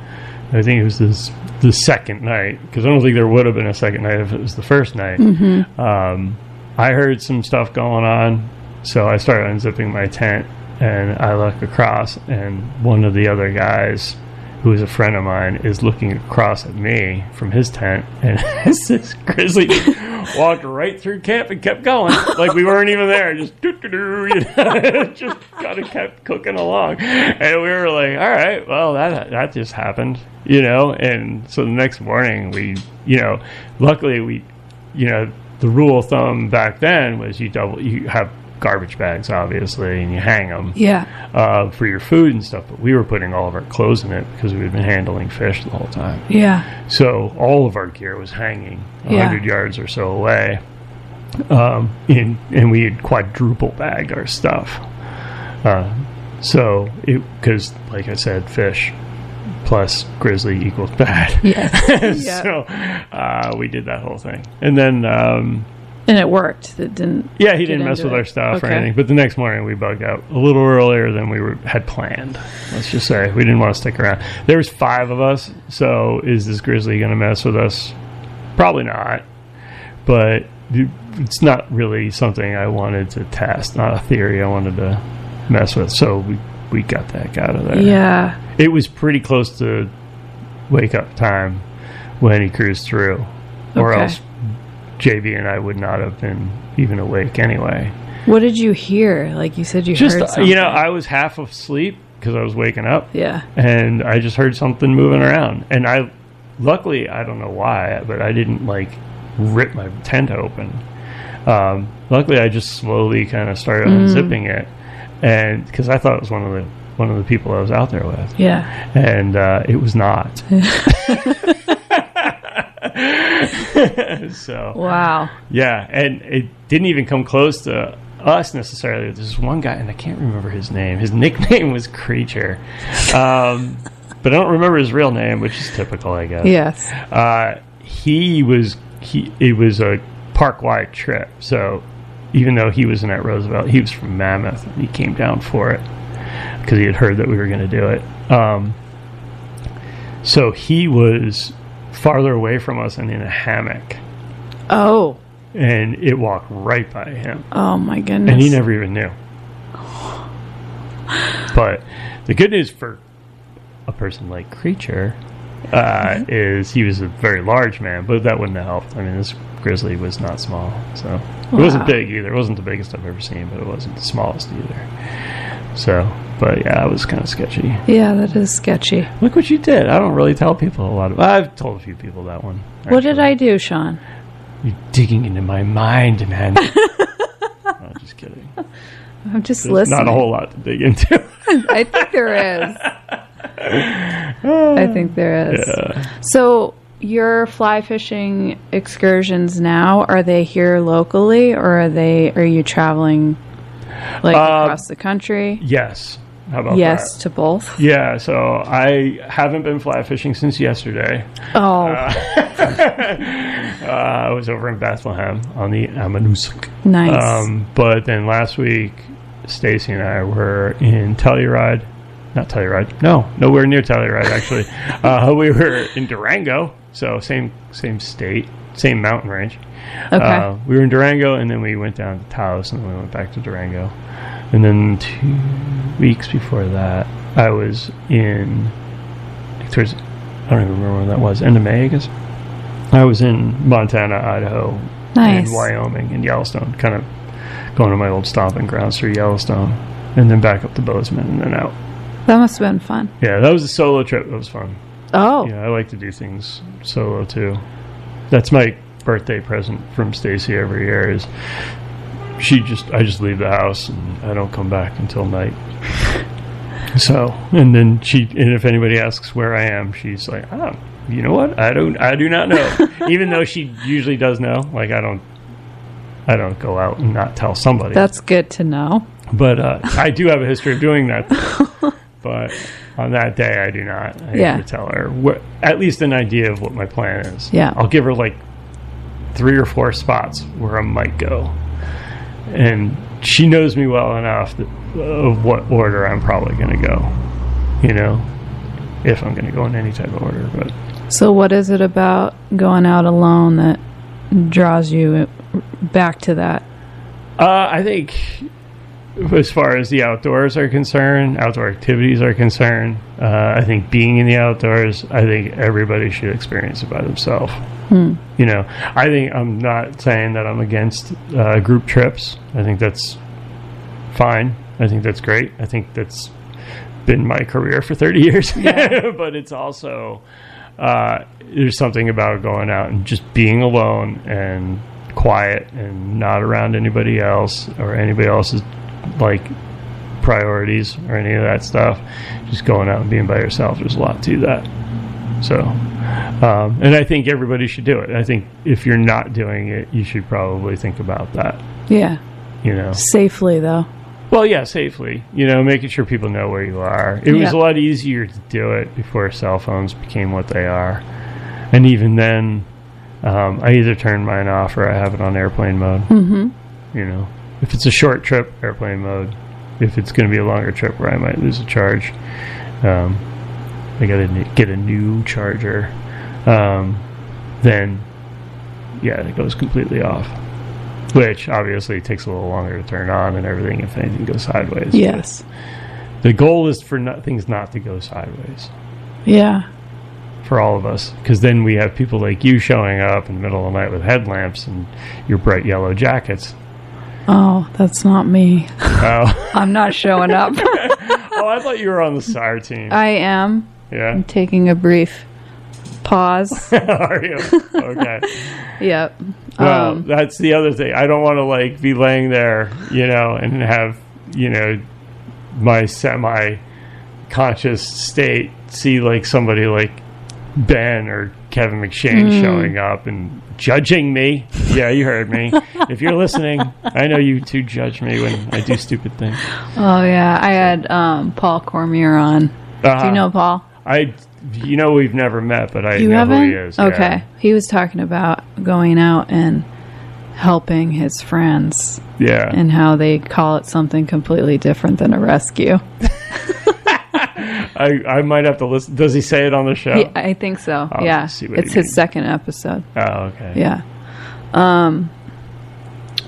think it was the second night, because I don't think there would have been a second night if it was the first night. I heard some stuff going on, so I started unzipping my tent, and I look across, and one of the other guys, who is a friend of mine, is looking across at me from his tent, and this grizzly walked right through camp and kept going like we weren't even there, just just kind of kept cooking along, and we were like, all right, well, that just happened, and so the next morning we, luckily we, the rule of thumb back then was you have garbage bags, obviously, and you hang them for your food and stuff, but we were putting all of our clothes in it because we'd been handling fish the whole time. So all of our gear was hanging 100 yards or so away, and we had quadruple bagged our stuff, because like I said, fish plus grizzly equals bad. So we did that whole thing, and then and it worked. It didn't. Yeah, he didn't mess with our stuff or anything. But the next morning we bugged out a little earlier than we had planned. Let's just say we didn't want to stick around. There was 5 of us, so is this grizzly going to mess with us? Probably not. But it's not really something I wanted to test. Not a theory I wanted to mess with. So we got the heck out of there. Yeah. It was pretty close to wake up time when he cruised through, or else JB and I would not have been even awake anyway. What did you hear? Like you said, you heard something. I was half asleep because I was waking up. Yeah. And I just heard something moving around. And luckily, I don't know why, but I didn't rip my tent open. Luckily, I just slowly kind of started unzipping it, and because I thought it was one of the people I was out there with. Yeah. And it was not. So wow. Yeah, and it didn't even come close to us necessarily. There's one guy, and I can't remember his name. His nickname was Creature, but I don't remember his real name, which is typical, I guess. Yes. It was a park-wide trip, so even though he was in at Roosevelt, he was from Mammoth, and he came down for it because he had heard that we were going to do it. So he was farther away from us and in a hammock. Oh. And it walked right by him. Oh, my goodness. And he never even knew. But the good news for a person like Creature is he was a very large man, but that wouldn't have helped. I mean, this grizzly was not small, so it wasn't big either. It wasn't the biggest I've ever seen, but it wasn't the smallest either. So, but yeah, it was kind of sketchy. Yeah, that is sketchy. Look what you did. I don't really tell people a lot I've told a few people that one. Actually. What did I do, Sean? You're digging into my mind, man. No, just kidding. I'm just There's listening. Not a whole lot to dig into. I think there is. I think there is. Yeah. So your fly fishing excursions now, are they here locally, or are you traveling across the country? Yes. How about yes that? To both? Yeah, so I haven't been fly fishing since yesterday. Oh. I was over in Bethlehem on the Amanusk. Nice. But then last week, Stacy and I were in Telluride. Not Telluride. No, nowhere near Telluride, actually. We were in Durango, so same state, same mountain range. Okay. We were in Durango, and then we went down to Taos, and then we went back to Durango. And then 2 weeks before that, I was in I don't even remember when that was. End of May, I guess. I was in Montana, Idaho, nice. And Wyoming, and Yellowstone, kind of going to my old stomping grounds through Yellowstone, and then back up to Bozeman, and then out. That must have been fun. Yeah, that was a solo trip. That was fun. Oh. Yeah, I like to do things solo, too. That's my birthday present from Stacy every year is I just leave the house and I don't come back until night. So, and then and if anybody asks where I am, she's like, oh, you know what? I do not know. Even though she usually does know. Like, I don't go out and not tell somebody. That's good to know. But I do have a history of doing that. But on that day, I do not. I have to tell her at least an idea of what my plan is. Yeah. I'll give her like 3 or 4 spots where I might go. And she knows me well enough of what order I'm probably going to go, you know, if I'm going to go in any type of order. But so what is it about going out alone that draws you back to that? I think as far as the outdoors are concerned, outdoor activities are concerned, I think being in the outdoors, I think everybody should experience it by themselves. You know, I think I'm not saying that I'm against group trips. I think that's fine. I think that's great. I think that's been my career for 30 years. Yeah. But it's also, there's something about going out and just being alone and quiet and not around anybody else or anybody else's like priorities or any of that stuff. Just going out and being by yourself, there's a lot to that. So, and I think everybody should do it. I think if you're not doing it, you should probably think about that. Yeah. You know, safely though. Well, yeah, safely. You know, making sure people know where you are. It was a lot easier to do it before cell phones became what they are. And even then, I either turn mine off or I have it on airplane mode. Mm-hmm. You know, if it's a short trip, airplane mode. If it's going to be a longer trip where I might lose a charge, I got to get a new charger. Then, yeah, it goes completely off. Which obviously takes a little longer to turn on and everything if anything goes sideways. Yes. But the goal is for things not to go sideways. Yeah. For all of us. Because then we have people like you showing up in the middle of the night with headlamps and your bright yellow jackets. Oh, that's not me. Oh. I'm not showing up. Oh, I thought you were on the SAR team. I am. Yeah. I'm taking a brief pause. Are you? Okay. Yep. Well, that's the other thing. I don't want to like be laying there, you know, and have, you know, my semi-conscious state see like somebody like Ben or Kevin McShane showing up and judging me. Yeah, you heard me. If you're listening, I know you two judge me when I do stupid things. Oh yeah, I had Paul Cormier on. Do you know Paul? You know, we've never met, but I know who he is. Okay. Yeah. He was talking about going out and helping his friends. Yeah. And how they call it something completely different than a rescue. I might have to listen. Does he say it on the show? I think so. I'll yeah. see what it's his second episode. Oh, okay. Yeah.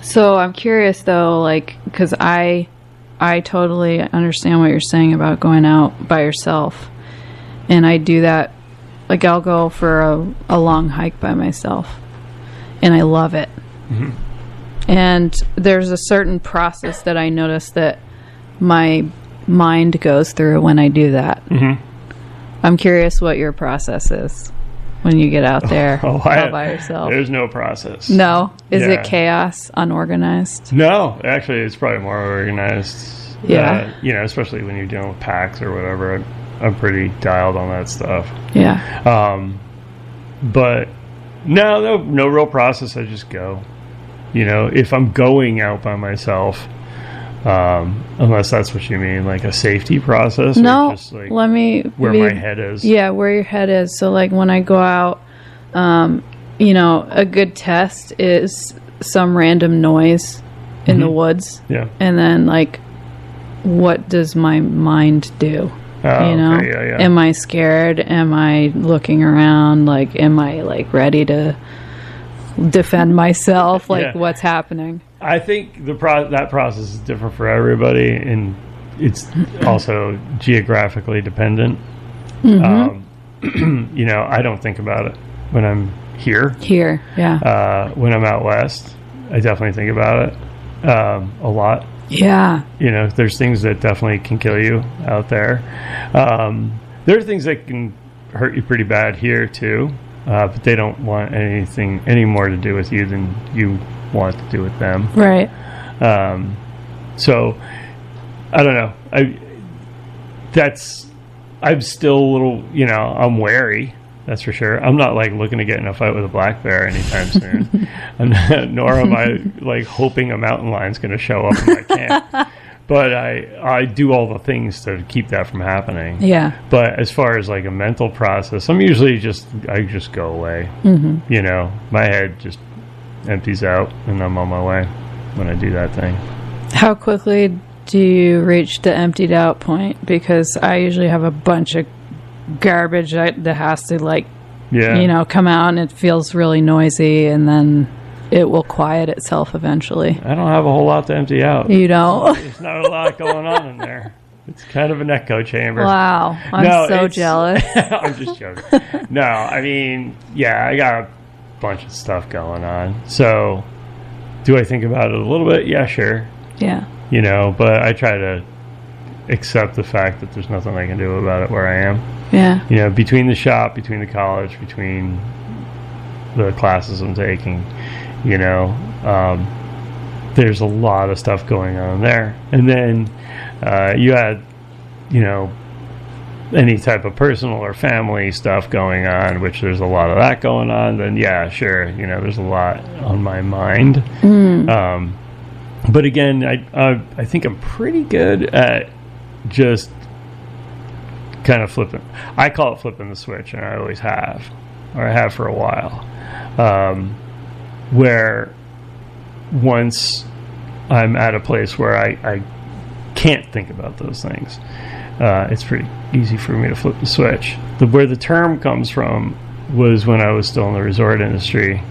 So I'm curious though, like, because I totally understand what you're saying about going out by yourself. And I do that, like I'll go for a long hike by myself. And I love it. Mm-hmm. And there's a certain process that I notice that my mind goes through when I do that. Mm-hmm. I'm curious what your process is when you get out there all by yourself. There's no process. No? Is it chaos, unorganized? No, actually it's probably more organized. Yeah. You know, especially when you're dealing with packs or whatever. I'm pretty dialed on that stuff. Yeah. But no real process. I just go. You know, if I'm going out by myself, unless that's what you mean, like a safety process. No, or just like let me where my head is. Yeah, where your head is. So, like when I go out, you know, a good test is some random noise in the woods. Yeah, and then like, what does my mind do? Oh, you know, okay, yeah. Am I scared? Am I looking around? Like, am I like ready to defend myself? Like, what's happening? I think that process is different for everybody, and it's also geographically dependent. Mm-hmm. You know, I don't think about it when I'm here. Yeah. When I'm out west, I definitely think about it a lot. Yeah. You know, there's things that definitely can kill you out there. There are things that can hurt you pretty bad here, too. but they don't want anything any more to do with you than you want to do with them. Right. So I don't know. I'm still a little, I'm wary. That's for sure. I'm not like looking to get in a fight with a black bear anytime soon. Nor am I like hoping a mountain lion's going to show up in my camp. But I do all the things to keep that from happening. Yeah. But as far as like a mental process, I'm usually I just go away. Mm-hmm. My head just empties out and I'm on my way when I do that thing. How quickly do you reach the emptied out point? Because I usually have a bunch of garbage that has to come out, and it feels really noisy, and then it will quiet itself eventually. I don't have a whole lot to empty out. You don't? There's not a lot going on in there. It's kind of an echo chamber. Wow. I'm so jealous. I'm just joking. No, I mean, yeah, I got a bunch of stuff going on. So do I think about it a little bit? Yeah, sure. Yeah. But I try to accept the fact that there's nothing I can do about it where I am. Yeah. Between the shop, between the college, between the classes I'm taking, there's a lot of stuff going on there. And then you add, any type of personal or family stuff going on, which there's a lot of that going on, then yeah, sure, there's a lot on my mind. But again, I think I'm pretty good at just kind of flipping. I call it flipping the switch, and I always have, or I have for a while. Where once I'm at a place where I can't think about those things, it's pretty easy for me to flip the switch. Where the term comes from was when I was still in the resort industry.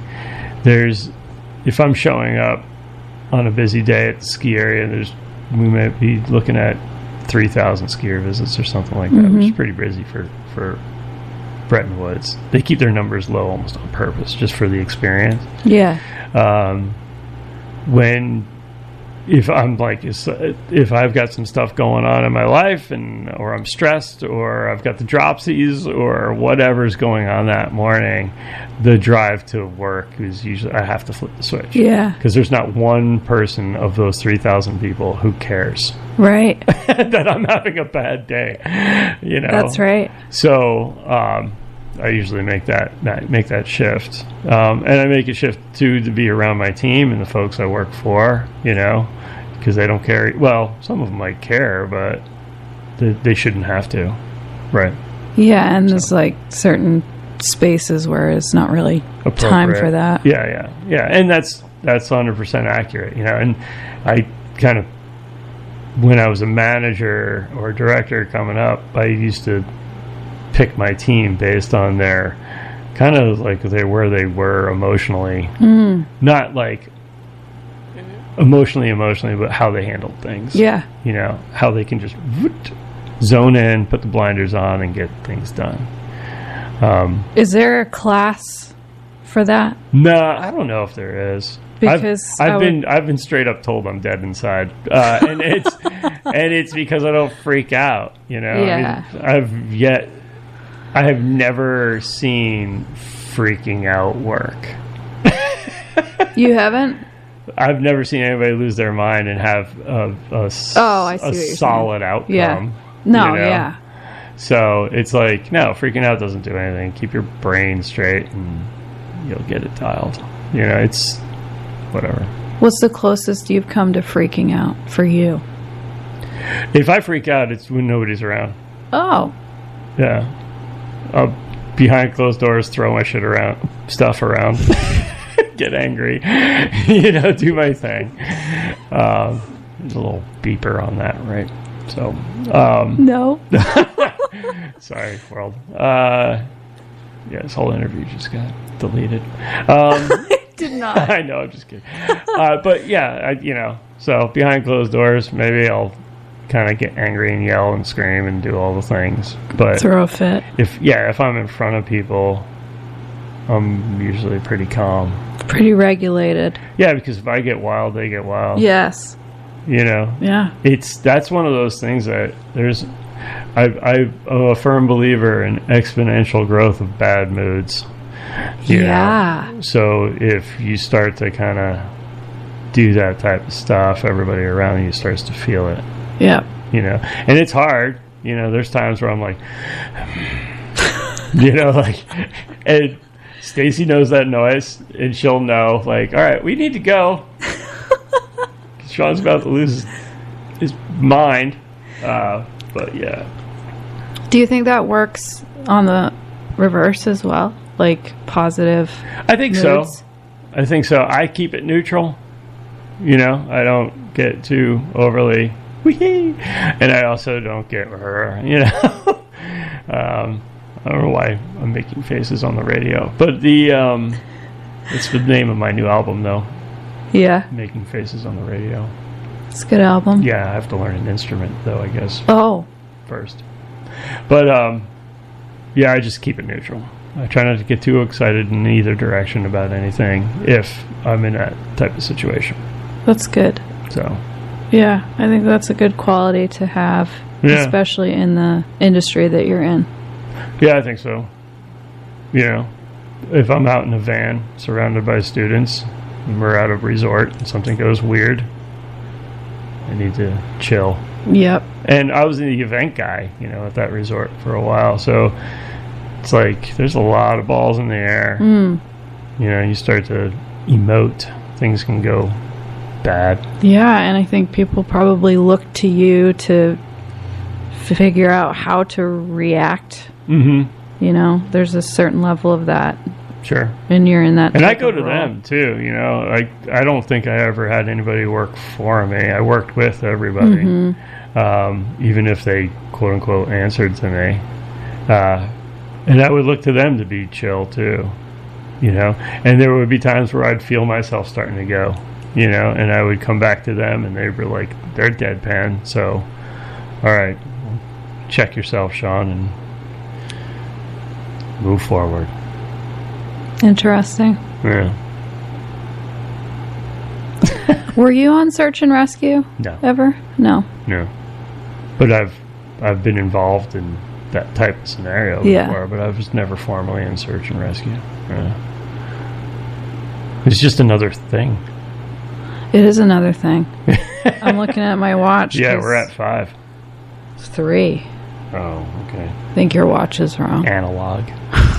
If I'm showing up on a busy day at the ski area, we might be looking at 3,000 skier visits or something like that, which is pretty busy for Bretton Woods. They keep their numbers low almost on purpose, just for the experience. Yeah. If I've got some stuff going on in my life, or I'm stressed, or I've got the dropsies, or whatever's going on that morning, the drive to work is usually I have to flip the switch. Yeah. Because there's not one person of those 3,000 people who cares. Right. that I'm having a bad day. That's right. So I usually make that shift, and I make a shift too to be around my team and the folks I work for. Because they don't care. Well, some of them might care, but they shouldn't have to. Right. Yeah, and there's like certain spaces where it's not really time for that. Yeah. And that's 100% accurate. And I kind of, when I was a manager or director coming up, I used to pick my team based on their kind of like where they were emotionally, not like emotionally, but how they handled things. Yeah. How they can just zone in, put the blinders on, and get things done. Is there a class for that? No, I don't know if there is. Because I've been straight up told I'm dead inside, and it's because I don't freak out. Yeah. I mean, I have never seen freaking out work. You haven't? I've never seen anybody lose their mind and have a solid outcome. Yeah. No, yeah. So it's like, no, freaking out doesn't do anything. Keep your brain straight and you'll get it dialed. It's whatever. What's the closest you've come to freaking out for you? If I freak out, it's when nobody's around. Oh. Yeah. I'll, behind closed doors, throw my stuff around. Get angry, do my thing. There's a little beeper on that, right? So, no. Sorry, world. This whole interview just got deleted. It did not. I know, I'm just kidding. But yeah, so behind closed doors, maybe I'll kind of get angry and yell and scream and do all the things. But throw a fit. If I'm in front of people, I'm usually pretty calm. Pretty regulated. Yeah, because if I get wild, they get wild. Yes. Yeah. That's one of those things that I'm a firm believer in exponential growth of bad moods. You know? So if you start to kind of do that type of stuff, everybody around you starts to feel it. Yeah. You know, and it's hard. You know, there's times where I'm like, you know, like, and Stacy knows that noise, and she'll know, like, all right, we need to go. Sean's about to lose his mind. But yeah. Do you think that works on the reverse as well? Like positive? I think moods? so. I think so. I keep it neutral. You know, I don't get too overly wee, and I also don't get her. You know, I don't know why I'm making faces on the radio, but it's the name of my new album, though. Yeah, Making Faces on the Radio. It's a good album. Yeah, I have to learn an instrument, though, I guess. Oh, first. But yeah, I just keep it neutral. I try not to get too excited in either direction about anything if I'm in that type of situation. That's good. So, yeah, I think that's a good quality to have, especially in the industry that you're in. Yeah, I think so. You know, if I'm out in a van surrounded by students and we're at a resort and something goes weird, I need to chill. Yep. And I was the event guy, you know, at that resort for a while, so it's like there's a lot of balls in the air. You know, you start to emote, things can go bad. Yeah, and I think people probably look to you to figure out how to react. You know, there's a certain level of that. Sure. And you're in that. And I go to them too, you know. I don't think I ever had anybody work for me. I worked with everybody, even if they quote unquote answered to me. And I would look to them to be chill too, you know. And there would be times where I'd feel myself starting to go, you know, and I would come back to them and they were like, they're deadpan. So, all right, check yourself, Sean, and move forward. Interesting. Yeah. Were you on search and rescue? No. Ever? No. No. But I've been involved in that type of scenario before, but I was never formally in search and rescue. Yeah. It's just another thing. It is another thing. I'm looking at my watch. Yeah, we're at 5. 3. Oh, okay. I think your watch is wrong. Analog.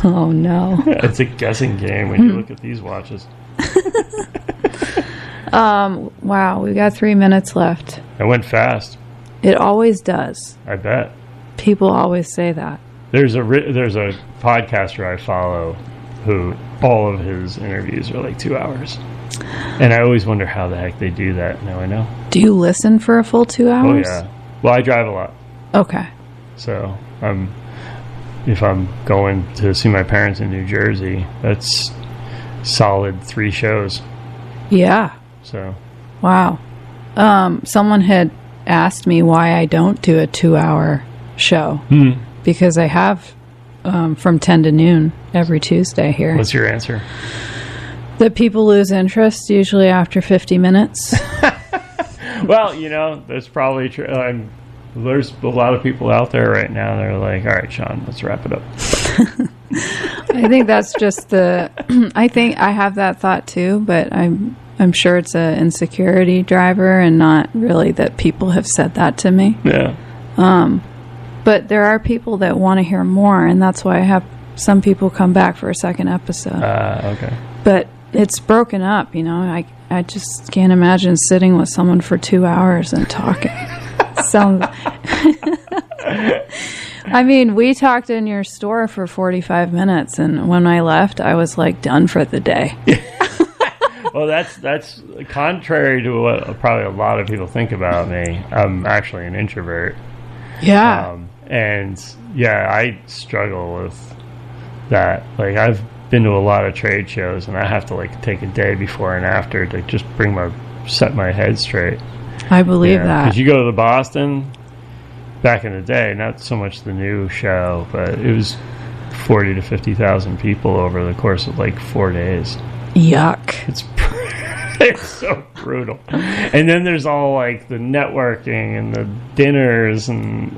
Oh, no. It's a guessing game when you look at these watches. Wow, we got 3 minutes left. It went fast. It always does. I bet. People always say that. There's a podcaster I follow who all of his interviews are like 2 hours. And I always wonder how the heck they do that. Now I know. Do you listen for a full 2 hours? Oh, yeah. Well, I drive a lot. Okay. So if I'm going to see my parents in New Jersey, that's solid 3 shows. Yeah. So. Wow. Someone had asked me why I don't do a 2-hour show. Because I have from 10 to noon every Tuesday here. What's your answer? That people lose interest usually after 50 minutes. Well, you know, that's probably true. There's a lot of people out there right now that are like, all right, Sean, let's wrap it up. I think that's just I think I have that thought too, but I'm sure it's an insecurity driver and not really that people have said that to me. Yeah. But there are people that want to hear more, and that's why I have some people come back for a second episode. Okay. But it's broken up, you know. I just can't imagine sitting with someone for 2 hours and talking. Sounds. I mean, we talked in your store for 45 minutes, and when I left, I was like done for the day. Well, that's contrary to what probably a lot of people think about me. I'm actually an introvert. Yeah. And yeah, I struggle with that. Like, I've been to a lot of trade shows, and I have to like take a day before and after to just set my head straight. I believe that. Because you go to the Boston, back in the day, not so much the new show, but it was 40 to 50,000 people over the course of like 4 days. Yuck. It's so brutal. And then there's all like the networking and the dinners and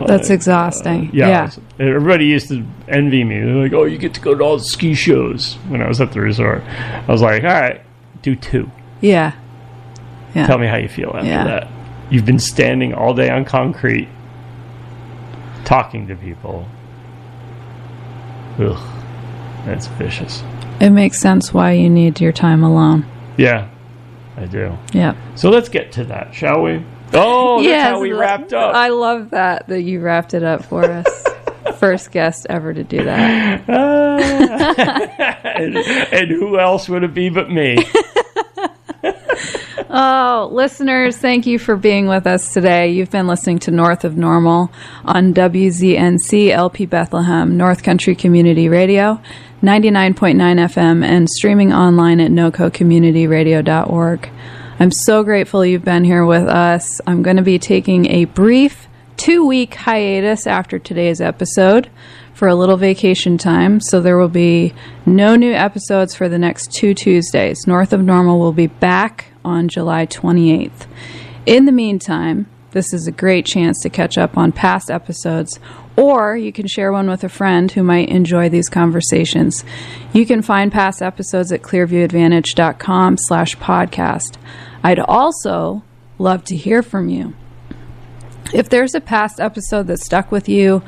that's exhausting. Yeah. Everybody used to envy me. They're like, "Oh, you get to go to all the ski shows." When I was at the resort, I was like, "All right, do 2." Yeah. Tell me how you feel after that. You've been standing all day on concrete, talking to people. Ugh, that's vicious. It makes sense why you need your time alone. Yeah, I do. Yeah. So let's get to that, shall we? Oh, that's how we wrapped up. I love that you wrapped it up for us. First guest ever to do that. And who else would it be but me? Oh, listeners, thank you for being with us today. You've been listening to North of Normal on WZNC LP Bethlehem, North Country Community Radio, 99.9 FM, and streaming online at nococommunityradio.org. I'm so grateful you've been here with us. I'm going to be taking a brief 2-week hiatus after today's episode for a little vacation time, so there will be no new episodes for the next 2 Tuesdays. North of Normal will be back on July 28th. In the meantime, this is a great chance to catch up on past episodes, or you can share one with a friend who might enjoy these conversations. You can find past episodes at clearviewadvantage.com/podcast. I'd also love to hear from you. If there's a past episode that stuck with you,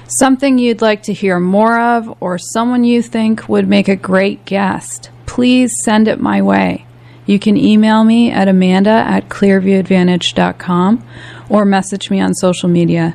something you'd like to hear more of, or someone you think would make a great guest, please send it my way. You can email me at amanda@clearviewadvantage.com or message me on social media.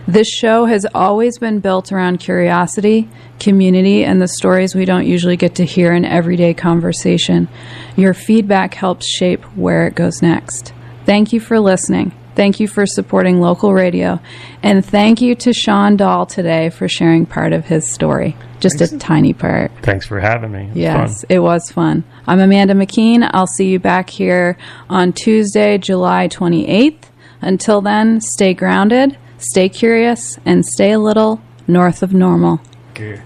This show has always been built around curiosity, community, and the stories we don't usually get to hear in everyday conversation. Your feedback helps shape where it goes next. Thank you for listening. Thank you for supporting local radio. And thank you to Sean Doll today for sharing part of his story. Just a tiny part. Thanks for having me. It was fun. I'm Amanda McKeen. I'll see you back here on Tuesday, July 28th. Until then, stay grounded, stay curious, and stay a little north of normal. Good.